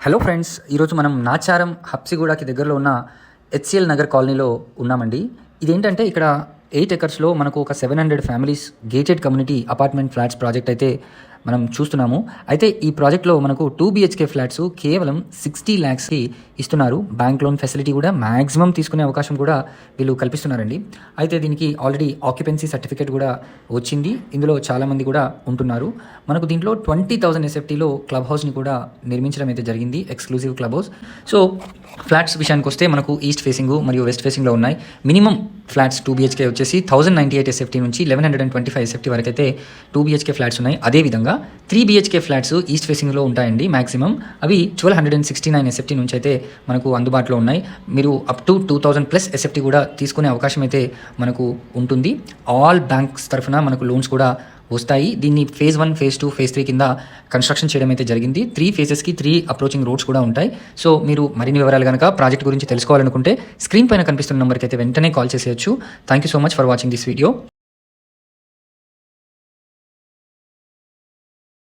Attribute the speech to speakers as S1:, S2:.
S1: Hello friends, ఈరోజు మనం నాచారం హబ్సిగూడకి దగ్గరలో ఉన్న హెచ్సిఎల్ నగర్ కాలనీలో ఉన్నామండి. ఇదేంటంటే ఇక్కడ 8 ఎకర్స్లో మనకు ఒక 700 families gated community apartment flats project అయితే మనం చూస్తున్నాము. అయితే ఈ ప్రాజెక్ట్లో మనకు 2 BHK ఫ్లాట్స్ కేవలం 60 lakhsకి ఇస్తున్నారు. బ్యాంక్ లోన్ ఫెసిలిటీ కూడా మ్యాక్సిమం తీసుకునే అవకాశం కూడా వీళ్ళు కల్పిస్తున్నారండి. అయితే దీనికి ఆల్రెడీ ఆక్యుపెన్సీ సర్టిఫికేట్ కూడా వచ్చింది. ఇందులో చాలామంది కూడా ఉంటున్నారు. మనకు దీంట్లో 20,000 SFTలో క్లబ్ హౌస్ని కూడా నిర్మించడం అయితే జరిగింది, exclusive club house. So flats విషయానికి వస్తే మనకు ఈస్ట్ ఫేసింగ్ మరియు వెస్ట్ ఫేసింగ్లో ఉన్నాయి. మినిమం ఫ్లాట్స్ 2 BHK వచ్చేసి 1098 SFT నుంచి 1125 SFT వరకు అయితే 2 BHK ఫ్లాట్స్ ఉన్నాయి. అదేవిధంగా 3 BHK ఫ్లాట్స్ ఈస్ట్ ఫేసింగ్లో ఉంటాయండి. మ్యాక్సిమం అవి 1269 SFT నుంచి అయితే మనకు అందుబాటులో ఉన్నాయి. మీరు అప్ టు 2000+ SFT కూడా తీసుకునే అవకాశం అయితే మనకు ఉంటుంది. ఆల్ బ్యాంక్స్ తరఫున మనకు లోన్స్ కూడా వస్తాయి. దీన్ని ఫేజ్ 1, ఫేజ్ 2, ఫేజ్ 3 కింద కన్స్ట్రక్షన్ చేయడం అయితే జరిగింది. 3 ఫేజెస్కి 3 అప్రోచింగ్ రోడ్స్ కూడా ఉంటాయి. సో మీరు మరిన్ని వివరాలు కనుక ప్రాజెక్ట్ గురించి తెలుసుకోవాలనుకుంటే స్క్రీన్ పైన కనిపిస్తున్న నెంబర్కి అయితే వెంటనే కాల్ చేసేయచ్చు. Thank you so much for watching this video.